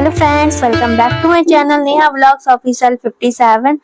Hello friends, welcome back to my channel Neha vlogs official 57।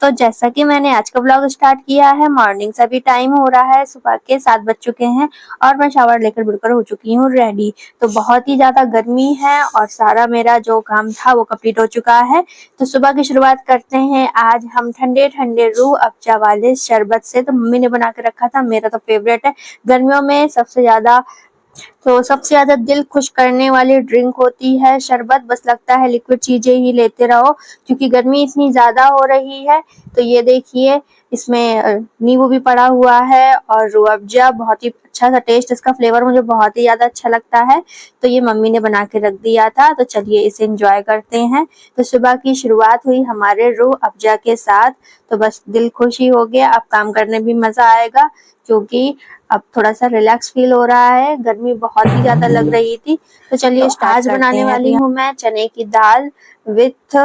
तो जैसा कि मैंने आज का व्लॉग स्टार्ट किया है, मॉर्निंग से अभी टाइम हो रहा है, सुबह के 7 बज चुके हैं और मैं शावर लेकर बिल्कुल हो चुकी हूँ रेडी। तो बहुत ही ज़्यादा गर्मी है और सारा मेरा जो काम था वो कंप्लीट हो चुका है। तो सुबह की शुरुआत करते हैं आज हम ठंडे ठंडे रूह अफ़ज़ा वाले शरबत से। तो मम्मी ने बना के रखा था, मेरा तो फेवरेट है। गर्मियों में सबसे ज्यादा दिल खुश करने वाली ड्रिंक होती है शरबत। बस लगता है लिक्विड चीजें ही लेते रहो क्योंकि गर्मी इतनी ज्यादा हो रही है। तो ये देखिए, इसमें नींबू भी पड़ा हुआ है और रूह अफ़ज़ा, बहुत ही अच्छा सा टेस्ट, इसका फ्लेवर मुझे बहुत ही ज्यादा अच्छा लगता है। तो ये मम्मी ने बना के रख दिया था, तो चलिए इसे एंजॉय करते हैं। तो सुबह की शुरुआत हुई हमारे रूह अफ़ज़ा के साथ। तो बस दिल खुश ही हो गया। अब काम करने भी मजा आएगा क्योंकि अब थोड़ा सा रिलैक्स फील हो रहा है, गर्मी बहुत ही ज्यादा लग रही थी। तो चलिए आज बनाने वाली हूँ मैं चने की दाल विथ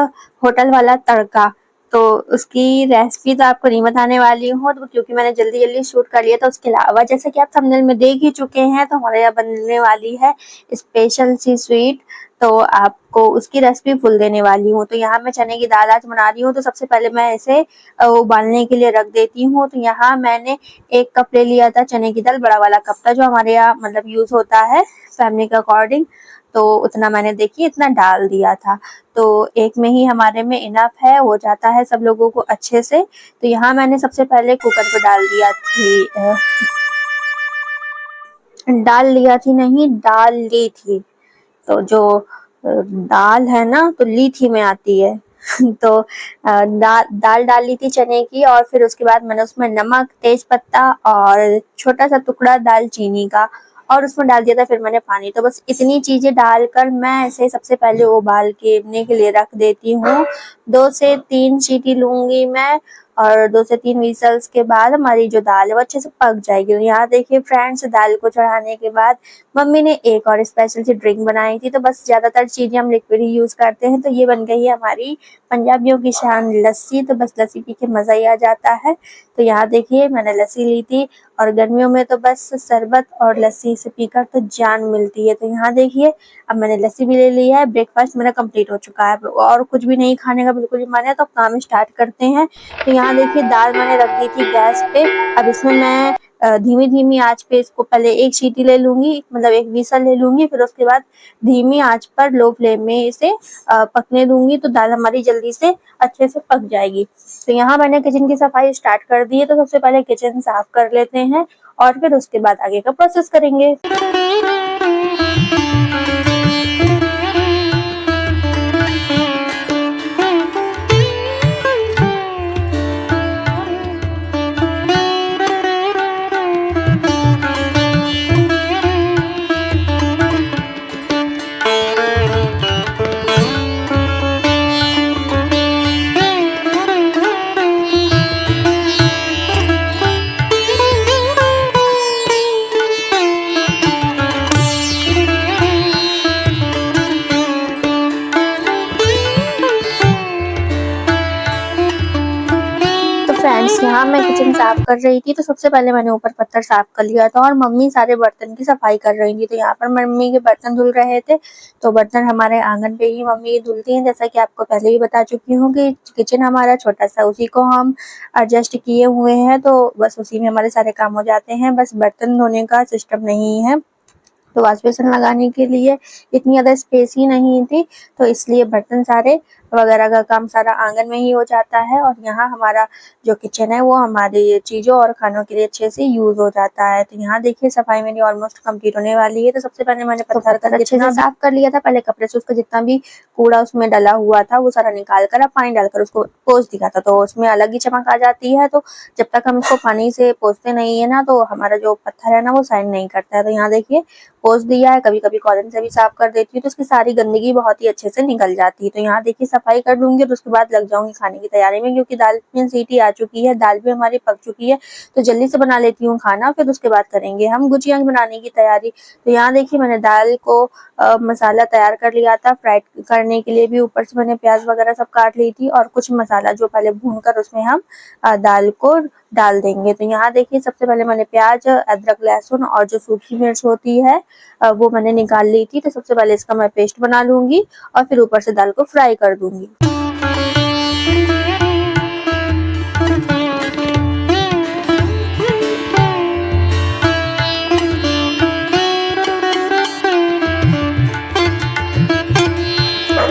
होटल वाला तड़का। तो उसकी रेसिपी तो आपको नहीं बताने वाली हूँ तो क्योंकि मैंने जल्दी जल्दी शूट कर लिया था। उसके अलावा जैसे कि आप थंबनेल में देख ही चुके हैं, तो हमारे यहाँ बनने वाली है स्पेशल सी स्वीट। तो आपको उसकी रेसिपी फुल देने वाली हूँ। तो यहाँ मैं चने की दाल आज बना रही हूँ। तो सबसे पहले मैं इसे उबालने के लिए रख देती हूँ। तो यहाँ मैंने 1 कप ले लिया था चने की दाल, बड़ा वाला कप था जो हमारे यहाँ मतलब यूज होता है फैमिली के अकॉर्डिंग। तो उतना मैंने देखिए इतना डाल दिया था। तो एक में ही हमारे में इनफ है, हो जाता है सब लोगों को अच्छे से। तो यहाँ मैंने सबसे पहले कुकर पे डाल ली थी। तो जो दाल है ना, तो ली थी में आती है तो दाल डाल ली थी चने की और फिर उसके बाद मैंने उसमें नमक, तेज पत्ता और छोटा सा टुकड़ा दालचीनी का और उसमें डाल दिया था। फिर मैंने पानी। तो बस इतनी चीजें डालकर मैं इसे सबसे पहले उबालने के लिए रख देती हूँ। 2 से 3 सीटी लूंगी मैं और 2 से 3 विसल्स के बाद हमारी जो दाल है वो अच्छे से पक जाएगी। तो यहाँ देखिए फ्रेंड्स, दाल को चढ़ाने के बाद मम्मी ने एक और स्पेशल सी ड्रिंक बनाई थी। तो बस ज्यादातर चीजें हम लिक्विड ही यूज करते हैं। तो ये बन गई है हमारी पंजाबियों की शान लस्सी। तो बस लस्सी पी के मजा ही आ जाता है। तो यहाँ देखिए मैंने लस्सी ली थी और गर्मियों में तो बस शरबत और लस्सी से पीकर तो जान मिलती है। तो यहाँ देखिए अब मैंने लस्सी भी ले ली है। ब्रेकफास्ट मेरा कंप्लीट हो चुका है और कुछ भी नहीं खाने का बिल्कुल ही मन है। तो अब काम स्टार्ट करते हैं। तो यहाँ देखिए दाल मैंने रख दी थी गैस पे। अब इसमें मैं धीमी धीमी आंच पे इसको पहले 1 सीटी ले लूंगी, मतलब 1 विसल ले लूंगी। फिर उसके बाद धीमी आंच पर लो फ्लेम में इसे पकने दूंगी। तो दाल हमारी जल्दी से अच्छे से पक जाएगी। तो यहाँ मैंने किचन की सफाई स्टार्ट कर दी है। तो सबसे पहले किचन साफ कर लेते हैं और फिर उसके बाद आगे का प्रोसेस करेंगे। फ्रेंड्स, यहाँ मैं किचन साफ कर रही थी। तो सबसे पहले मैंने ऊपर पत्थर साफ कर लिया था और मम्मी सारे बर्तन की सफाई कर रही थी। तो यहाँ पर मम्मी के बर्तन धुल रहे थे। तो बर्तन हमारे आंगन पे ही मम्मी धुलती हैं। जैसा कि आपको पहले ही बता चुकी हूँ कि किचन हमारा छोटा सा, उसी को हम एडजस्ट किए हुए हैं। तो बस उसी में हमारे सारे काम हो जाते हैं। बस बर्तन धोने का सिस्टम नहीं है। तो वॉश बेसिन लगाने के लिए इतनी ज़्यादा स्पेस ही नहीं थी। तो इसलिए बर्तन सारे वगैरह का काम सारा आंगन में ही हो जाता है। और यहाँ हमारा जो किचन है वो हमारी चीज़ों और खानों के लिए अच्छे से यूज हो जाता है। तो यहाँ देखिए सफाई मेरी ऑलमोस्ट कंप्लीट होने वाली है। तो सबसे पहले मैंने पत्थर का अच्छे से साफ कर लिया था। पहले कपड़े से उसका जितना भी कूड़ा उसमें डला हुआ था वो सारा निकाल कर अब पानी डालकर उसको पोंछ दिया था। तो उसमें अलग ही चमक आ जाती है। तो जब तक हम इसको पानी से पोंछते नहीं है ना, तो हमारा जो पत्थर है ना वो शाइन नहीं करता है। तो यहाँ देखिए पोंछ दिया है। कभी कभी कॉटन से भी साफ कर देती हूँ तो उसकी सारी गंदगी बहुत ही अच्छे से निकल जाती है। तो यहाँ देखिए सफाई कर लूंगी तो उसके बाद लग जाऊंगी खाने की तैयारी में, क्योंकि दाल में सीटी आ चुकी है, दाल भी हमारी पक चुकी है। तो जल्दी से बना लेती हूँ खाना, फिर उसके बाद करेंगे हम गुजिया बनाने की तैयारी। तो यहाँ देखिए मैंने दाल को मसाला तैयार कर लिया था। फ्राई करने के लिए भी ऊपर से मैंने प्याज वगैरह सब काट ली थी और कुछ मसाला जो पहले भून कर उसमें हम दाल को डाल देंगे। तो यहाँ देखिए सबसे पहले मैंने प्याज, अदरक, लहसुन और जो सूखी मिर्च होती है वो मैंने निकाल ली थी। तो सबसे पहले इसका मैं पेस्ट बना लूंगी और फिर ऊपर से दाल को फ्राई कर दूंगी।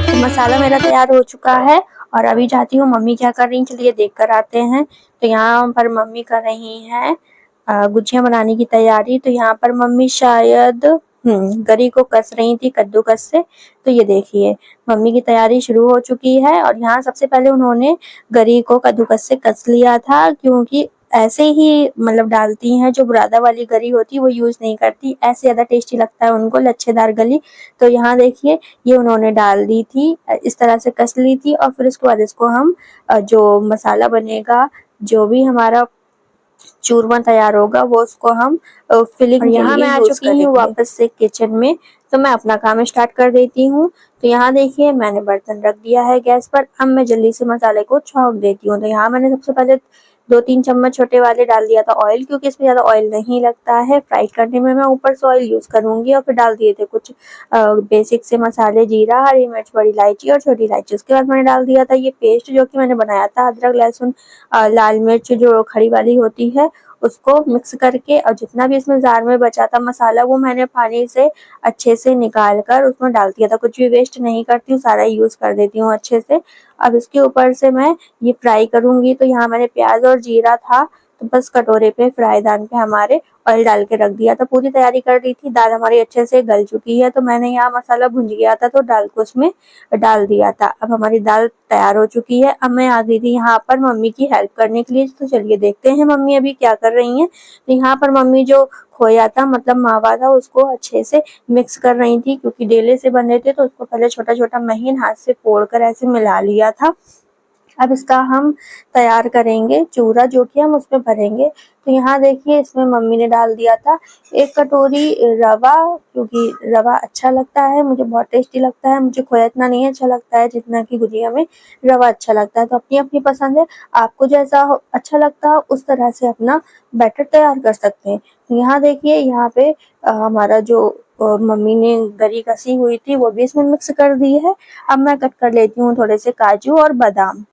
तो मसाला मेरा तैयार हो चुका है और अभी जाती हूँ मम्मी क्या कर रही हैं, चलिए देख कर आते हैं। तो यहाँ पर मम्मी कर रही हैं गुजिया बनाने की तैयारी। तो यहाँ पर मम्मी शायद गरी को कस रही थी कद्दूकस से। तो ये देखिए मम्मी की तैयारी शुरू हो चुकी है और यहाँ सबसे पहले उन्होंने गरी को कद्दूकस से कस लिया था, क्योंकि ऐसे ही मतलब डालती हैं। जो बुरादा वाली गरी होती है वो यूज नहीं करती, ऐसे ज्यादा टेस्टी लगता है उनको लच्छेदार गली। तो यहाँ देखिए ये उन्होंने डाल दी थी, इस तरह से कस ली थी और फिर उसके बाद इसको हम जो मसाला बनेगा, जो भी हमारा चूरमा तैयार होगा, वो उसको हम फिलिंग के लिए यहाँ मैं आ चुकी हूँ वापस से किचन में। तो मैं अपना काम स्टार्ट कर देती हूँ। तो यहाँ देखिए मैंने बर्तन रख दिया है गैस पर। अब मैं जल्दी से मसाले को छौंक देती हूँ। तो यहाँ मैंने सबसे पहले 2-3 चम्मच छोटे वाले डाल दिया था ऑयल, क्योंकि इसमें ज़्यादा ऑयल नहीं लगता है फ्राई करने में। मैं ऊपर से ऑयल यूज़ करूँगी। और फिर डाल दिए थे कुछ बेसिक से मसाले, जीरा, हरी मिर्च, बड़ी इलायची और छोटी इलायची। उसके बाद मैंने डाल दिया था ये पेस्ट जो कि मैंने बनाया था, अदरक, लहसुन, लाल मिर्च जो खड़ी वाली होती है उसको मिक्स करके। और जितना भी इसमें जार में बचा था मसाला वो मैंने पानी से अच्छे से निकाल कर उसमें डाल दिया था। कुछ भी वेस्ट नहीं करती हूँ, सारा यूज़ कर देती हूँ अच्छे से। अब इसके ऊपर से मैं ये फ्राई करूंगी। तो यहाँ मैंने प्याज और जीरा था, तो बस कटोरे पे फ्राईदान पे हमारे ऑयल डाल के रख दिया था। पूरी तैयारी कर दी थी। दाल हमारी अच्छे से गल चुकी है। तो मैंने यहाँ मसाला भुंज गया था तो दाल को उसमें डाल दिया था। अब हमारी दाल तैयार हो चुकी है। अब मैं आ गई थी यहाँ पर मम्मी की हेल्प करने के लिए। तो चलिए देखते हैं मम्मी अभी क्या कर रही हैं। तो यहाँ पर मम्मी जो खोया था मतलब मावा था उसको अच्छे से मिक्स कर रही थी, क्योंकि डेले से बने थे। तो उसको पहले छोटा छोटा महीन हाथ से फोड़ कर ऐसे मिला लिया था। अब इसका हम तैयार करेंगे चूरा, जो कि हम उसमें भरेंगे। तो यहाँ देखिए इसमें मम्मी ने डाल दिया था 1 कटोरी रवा, क्योंकि रवा अच्छा लगता है, मुझे बहुत टेस्टी लगता है। मुझे खोया इतना नहीं अच्छा लगता है जितना कि गुजिया में रवा अच्छा लगता है। तो अपनी अपनी पसंद है, आपको जैसा अच्छा लगता है उस तरह से अपना बैटर तैयार कर सकते हैं। तो यहाँ देखिए यहाँ पे हमारा जो मम्मी ने गरी कसी हुई थी वो भी इसमें मिक्स कर दी है। अब मैं कट कर लेती हूँ थोड़े से काजू और बादाम।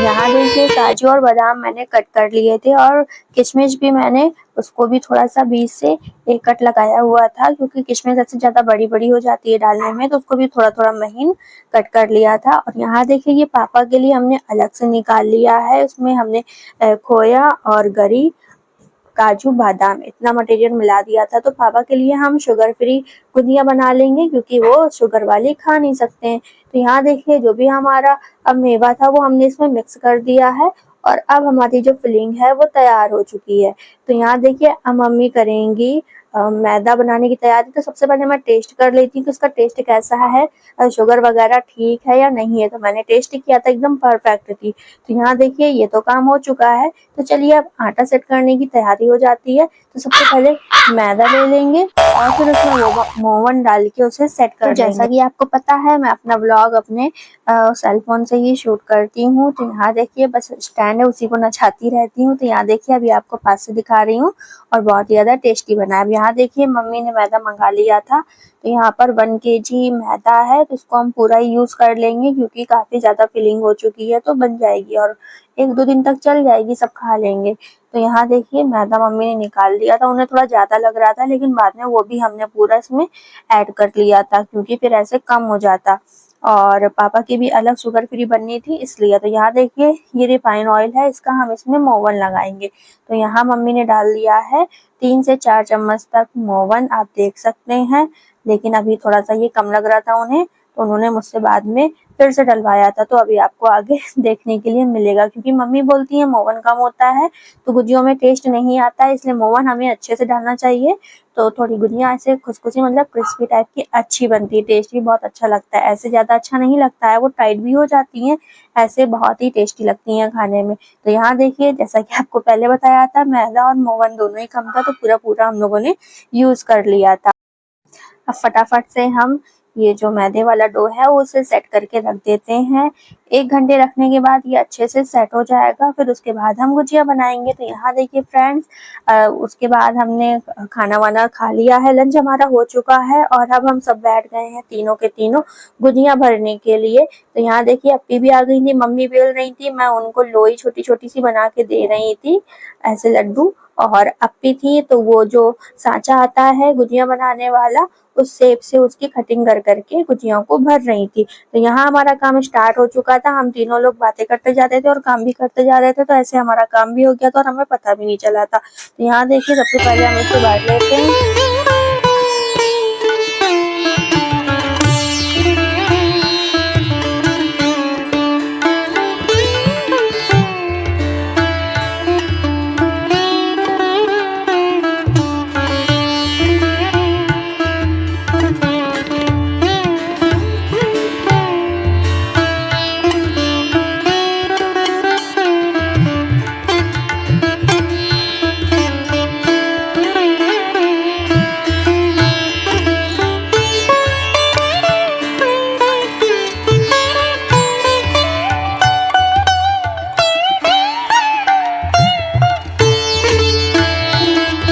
यहाँ देखिए काजू और बादाम मैंने कट कर लिए थे और किशमिश भी मैंने उसको भी थोड़ा सा बीच से एक कट लगाया हुआ था, क्योंकि किशमिश ऐसे ज़्यादा बड़ी बड़ी हो जाती है डालने में। तो उसको भी थोड़ा थोड़ा महीन कट कर लिया था। और यहाँ देखिए ये पापा के लिए हमने अलग से निकाल लिया है। उसमें हमने खोया और गरी, काजू, बादाम इतना मटेरियल मिला दिया था। तो पापा के लिए हम शुगर फ्री गुजिया बना लेंगे, क्योंकि वो शुगर वाली खा नहीं सकते हैं। तो यहाँ देखिए जो भी हमारा अब मेवा था वो हमने इसमें मिक्स कर दिया है और अब हमारी जो फिलिंग है वो तैयार हो चुकी है। तो यहाँ देखिए अब मम्मी करेंगी मैदा बनाने की तैयारी। तो सबसे पहले मैं टेस्ट कर लेती हूँ कि उसका टेस्ट कैसा है, शुगर वगैरह ठीक है या नहीं है। तो मैंने टेस्ट किया था, एकदम परफेक्ट थी। तो यहाँ देखिए ये तो काम हो चुका है। तो चलिए अब आटा सेट करने की तैयारी हो जाती है। तो सबसे पहले मैदा ले लेंगे और फिर उसमें मोवन डाल के उसे सेट कर देंगे। जैसा कि आपको पता है मैं अपना व्लॉग अपने सेल फोन से ही शूट करती हूँ। तो यहाँ देखिए बस स्टैंड है उसी को नचाती रहती हूँ। तो यहाँ देखिए अभी आपको पास से दिखा रही हूँ और बहुत ही ज़्यादा टेस्टी बना है। अब यहाँ देखिए मम्मी ने मैदा मंगा लिया था। तो यहाँ पर 1 kg मैदा है, तो इसको हम पूरा ही यूज़ कर लेंगे, क्योंकि काफ़ी ज़्यादा फिलिंग हो चुकी है। तो बन जाएगी और 1-2 दिन तक चल जाएगी, सब खा लेंगे। तो यहाँ देखिए मैदा मम्मी ने निकाल दिया था, उन्हें थोड़ा ज़्यादा लग रहा था, लेकिन बाद में वो भी हमने पूरा इसमें ऐड कर लिया था, क्योंकि फिर ऐसे कम हो जाता। और पापा की भी अलग शुगर फ्री बननी थी इसलिए। तो यहाँ देखिए ये रिफाइन ऑयल है, इसका हम इसमें मोवन लगाएंगे। तो यहाँ मम्मी ने डाल दिया है 3 से 4 चम्मच तक मोवन, आप देख सकते हैं। लेकिन अभी थोड़ा सा ये कम लग रहा था उन्हें, उन्होंने मुझसे बाद में फिर से डलवाया था। तो अभी आपको आगे देखने के लिए मिलेगा, क्योंकि मम्मी बोलती है मोवन कम होता है तो गुजियों में टेस्ट नहीं आता है, इसलिए मोवन हमें अच्छे से डालना चाहिए। तो थोड़ी गुजिया ऐसे खुसखुसी मतलब क्रिस्पी टाइप की अच्छी बनती है, टेस्ट भी बहुत अच्छा लगता है। ऐसे ज़्यादा अच्छा नहीं लगता है, वो टाइट भी हो जाती हैं, ऐसे बहुत ही टेस्टी लगती हैं खाने में। तो यहाँ देखिए, जैसा कि आपको पहले बताया था, मैदा और मोवन दोनों ही कम था, तो पूरा हम लोगों ने यूज़ कर लिया था। अब फटाफट से हम ये जो मैदे वाला डो है वो उसे सेट करके रख देते हैं। 1 घंटे रखने के बाद ये अच्छे से सेट हो जाएगा, फिर उसके बाद हम गुजिया बनाएंगे। तो यहाँ देखिए फ्रेंड्स, उसके बाद हमने खाना वाना खा लिया है, लंच हमारा हो चुका है और अब हम सब बैठ गए हैं तीनों के तीनों गुजिया भरने के लिए। तो यहाँ देखिए अप्पी भी आ गई थी, मम्मी बेल रही थी, मैं उनको लोई छोटी छोटी सी बना के दे रही थी, ऐसे लड्डू। और अप्पी थी तो वो जो सांचा आता है गुजिया बनाने वाला, उस शेप से उसकी कटिंग कर करके गुजियों को भर रही थी। तो यहाँ हमारा काम स्टार्ट हो चुका था, हम तीनों लोग बातें करते जा रहे थे और काम भी करते जा रहे थे, तो ऐसे हमारा काम भी हो गया था और हमें पता भी नहीं चला था। तो यहाँ देखिए सबसे पहले हम इसे बांट लेते हैं।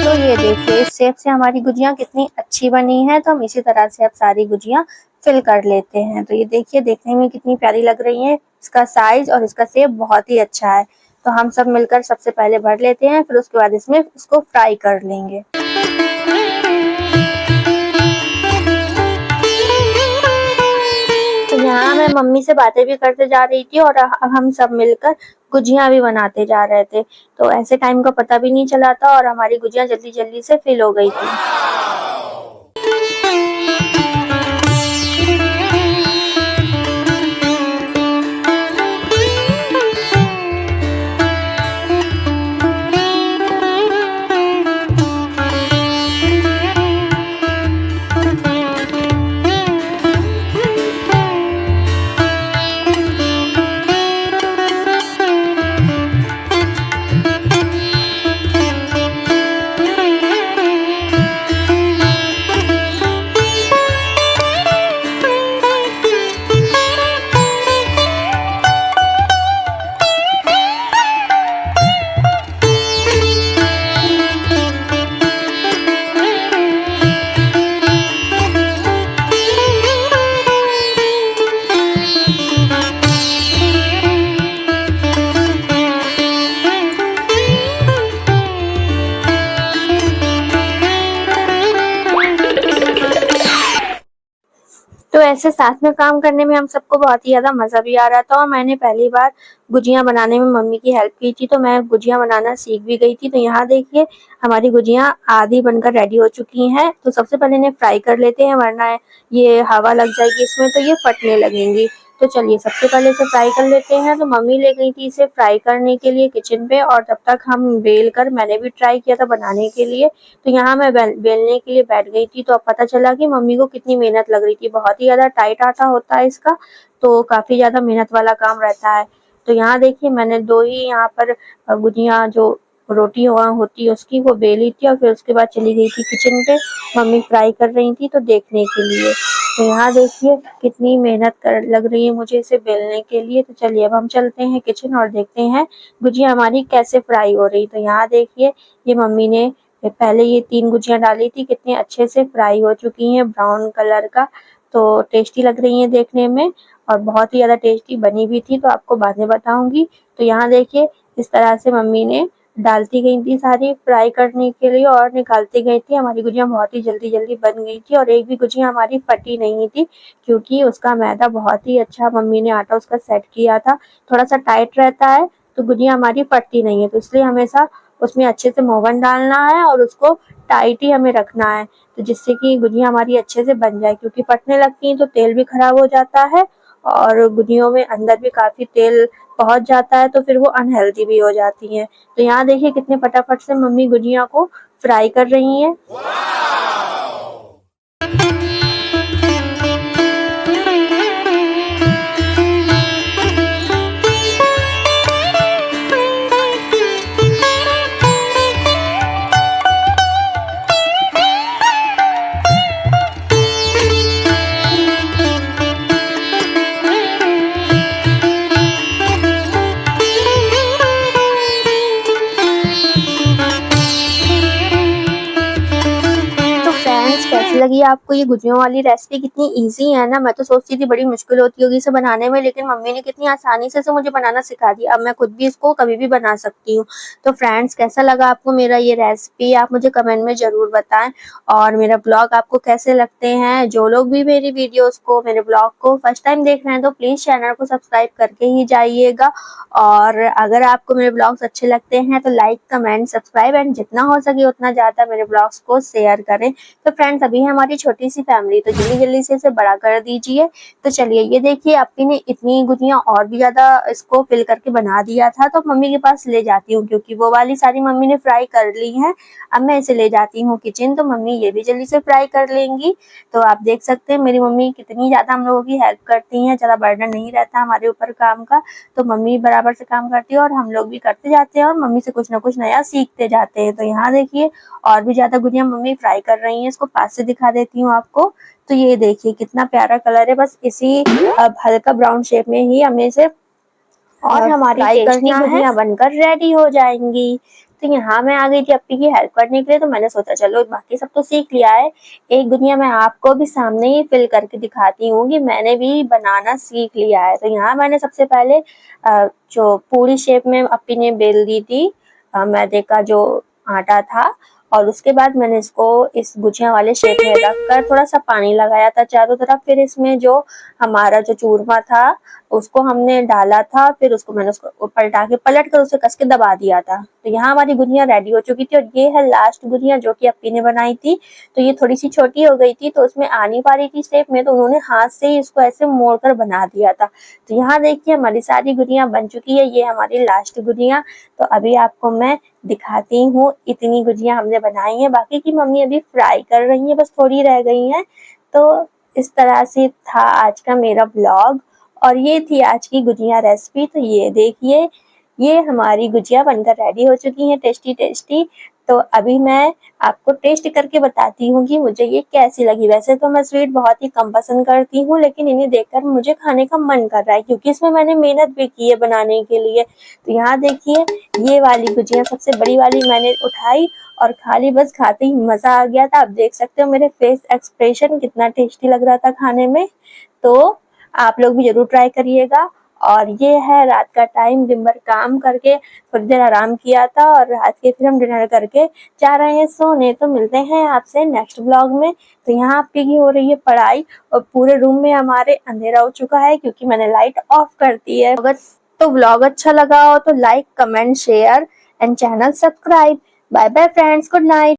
तो ये देखिए इस शेप से हमारी गुजिया कितनी अच्छी बनी है। तो हम इसी तरह से अब सारी गुजिया फिल कर लेते हैं। तो ये देखिए देखने में कितनी प्यारी लग रही है, इसका साइज और इसका शेप बहुत ही अच्छा है। तो हम सब मिलकर सबसे पहले भर लेते हैं, फिर उसके बाद इसमें इसको फ्राई कर लेंगे। तो यहाँ मैं मम्मी से बातें भी करते जा रही थी और अब हम सब मिलकर गुजिया भी बनाते जा रहे थे। तो ऐसे टाइम का पता भी नहीं चला था और हमारी गुजिया जल्दी जल्दी से फिल हो गई थी। तो ऐसे साथ में काम करने में हम सबको बहुत ही ज़्यादा मज़ा भी आ रहा था और मैंने पहली बार गुजिया बनाने में मम्मी की हेल्प की थी, तो मैं गुजिया बनाना सीख भी गई थी। तो यहाँ देखिए हमारी गुजिया आधी बनकर रेडी हो चुकी हैं। तो सबसे पहले इन्हें फ्राई कर लेते हैं, वरना ये हवा लग जाएगी इसमें तो ये फटने लगेंगी। तो चलिए सबसे पहले इसे फ्राई कर लेते हैं। तो मम्मी ले गई थी इसे फ्राई करने के लिए किचन पे, और तब तक हम बेल कर, मैंने भी ट्राई किया था बनाने के लिए। तो यहाँ मैं बेलने के लिए बैठ गई थी, तो अब पता चला कि मम्मी को कितनी मेहनत लग रही थी। बहुत ही ज़्यादा टाइट आटा होता है इसका, तो काफ़ी ज़्यादा मेहनत वाला काम रहता है। तो यहाँ देखिए मैंने 2 ही यहाँ पर गुजिया जो रोटी होती है उसकी वो बेली थी, और फिर उसके बाद चली गई थी किचन पे, मम्मी फ्राई कर रही थी तो देखने के लिए। तो यहाँ देखिए कितनी मेहनत कर लग रही है मुझे इसे बेलने के लिए। तो चलिए अब हम चलते हैं किचन और देखते हैं गुजिया हमारी कैसे फ्राई हो रही। तो यहाँ देखिए ये मम्मी ने पहले ये 3 गुजिया डाली थी, कितने अच्छे से फ्राई हो चुकी हैं, ब्राउन कलर का। तो टेस्टी लग रही हैं देखने में और बहुत ही ज़्यादा टेस्टी बनी भी थी, तो आपको बाद में बताऊंगी। तो यहाँ देखिए इस तरह से मम्मी ने डालती गई थी सारी फ्राई करने के लिए और निकालती गई थी। हमारी गुजिया बहुत ही जल्दी जल्दी बन गई थी और एक भी गुजिया हमारी फटी नहीं थी, क्योंकि उसका मैदा बहुत ही अच्छा मम्मी ने आटा उसका सेट किया था। थोड़ा सा टाइट रहता है तो गुजिया हमारी फटती नहीं है, तो इसलिए हमेशा उसमें अच्छे से मोवन डालना है और उसको टाइट ही हमें रखना है, तो जिससे कि गुजिया हमारी अच्छे से बन जाए, क्योंकि फटने लगती हैं तो तेल भी खराब हो जाता है और गुजियों में अंदर भी काफी तेल पहुंच जाता है, तो फिर वो अनहेल्दी भी हो जाती हैं। तो यहाँ देखिए कितने फटाफट से मम्मी गुजिया को फ्राई कर रही हैं। तो फ्रेंड्स, कैसी लगी आपको ये गुजियों वाली रेसिपी? कितनी इजी है ना। मैं तो सोचती थी बड़ी मुश्किल होती होगी इसे बनाने में, लेकिन मम्मी ने कितनी आसानी से इसे मुझे बनाना सिखा दिया। अब मैं खुद भी इसको कभी भी बना सकती हूँ। तो फ्रेंड्स, कैसा लगा आपको मेरा ये रेसिपी? आप मुझे कमेंट में ज़रूर बताएं। और मेरा ब्लॉग आपको कैसे लगते हैं? जो लोग भी मेरी वीडियोस को, मेरे ब्लॉग को फर्स्ट टाइम देख रहे हैं तो प्लीज़ चैनल को सब्सक्राइब करके ही जाइएगा। और अगर आपको मेरे ब्लॉग्स अच्छे लगते हैं तो लाइक, कमेंट, सब्सक्राइब एंड जितना हो सके उतना ज़्यादा मेरे ब्लॉग्स को शेयर करें। तो फ्रेंड्स, अभी है हमारी छोटी सी फैमिली, तो जल्दी जल्दी से इसे बड़ा कर दीजिए। तो चलिए, ये देखिए अप्पी ने इतनी गुजियाँ और भी ज़्यादा इसको फिल करके बना दिया था, तो मम्मी के पास ले जाती हूँ क्योंकि वो वाली सारी मम्मी ने फ्राई कर ली हैं। अब मैं इसे ले जाती हूँ किचन, तो मम्मी ये भी जल्दी से फ्राई कर लेंगी। तो आप देख सकते हैं मेरी मम्मी कितनी ज़्यादा हम लोगों की हेल्प करती हैं, ज़्यादा बर्डन नहीं रहता हमारे ऊपर काम का। तो मम्मी बराबर से काम करती है और हम लोग भी करते जाते हैं और मम्मी से कुछ ना कुछ नया सीखते जाते हैं। तो यहाँ देखिए और भी ज़्यादा गुजिया मम्मी फ्राई कर रही हैं। इसको पास से दिखा देती हूँ आपको। तो ये देखिए कितना प्यारा कलर है, बस इसी हल्का ब्राउन शेप में ही हमें इसे और हमारी टेस्टी गुजिया बनकर रेडी हो जाएंगी। तो यहाँ मैं आ गई थी अप्पी की हेल्प करने के लिए, तो मैंने सोचा चलो बाकी सब तो सीख लिया है, एक गुजिया मैं आपको भी सामने ही फिल करके दिखाती हूँ कि मैंने भी बनाना सीख लिया है। तो यहाँ मैंने सबसे पहले जो पूरी शेप में अप्पी ने बेल दी थी मैदे का जो आटा था, और उसके बाद मैंने इसको इस गुजिया वाले शेप में रखकर थोड़ा सा पानी लगाया था चारों तरफ। फिर इसमें जो हमारा जो चूरमा था उसको हमने डाला था, फिर उसको मैंने उसको पलट कर उसे कस के दबा दिया था। तो यहाँ हमारी गुजिया रेडी हो चुकी थी और ये है लास्ट गुजिया जो कि अप्पी ने बनाई थी। तो ये थोड़ी सी छोटी हो गई थी तो उसमें आ नहीं पा रही थी शेप में, तो उन्होंने हाथ से ही इसको ऐसे मोड़ कर बना दिया था। तो यहाँ देखिए हमारी सारी गुजिया बन चुकी है, ये हमारी लास्ट गुजिया। तो अभी आपको मैं दिखाती हूँ, इतनी गुजिया हमने बनाई है, बाकी की मम्मी अभी फ्राई कर रही है, बस थोड़ी रह गई हैं। तो इस तरह से था आज का मेरा ब्लॉग और ये थी आज की गुजिया रेसिपी। तो ये देखिए ये हमारी गुजिया बनकर रेडी हो चुकी हैं, टेस्टी टेस्टी। तो अभी मैं आपको टेस्ट करके बताती हूँ कि मुझे ये कैसी लगी। वैसे तो मैं स्वीट बहुत ही कम पसंद करती हूँ, लेकिन इन्हें देखकर मुझे खाने का मन कर रहा है क्योंकि इसमें मैंने मेहनत भी की है बनाने के लिए। तो यहाँ देखिए ये वाली गुजिया सबसे बड़ी वाली मैंने उठाई और खाली, बस खाते ही मज़ा आ गया था। आप देख सकते हो मेरे फेस एक्सप्रेशन कितना टेस्टी लग रहा था खाने में। तो आप लोग भी ज़रूर ट्राई करिएगा। और ये है रात का टाइम, दिन भर काम करके थोड़ी देर आराम किया था और रात के फिर हम डिनर करके जा रहे हैं सोने। तो मिलते हैं आपसे नेक्स्ट ब्लॉग में। तो यहाँ अप्पी की हो रही है पढ़ाई और पूरे रूम में हमारे अंधेरा हो चुका है क्योंकि मैंने लाइट ऑफ कर दी है। अगर तो व्लॉग अच्छा लगा हो तो like, comment, share and channel subscribe. Bye bye friends, good night.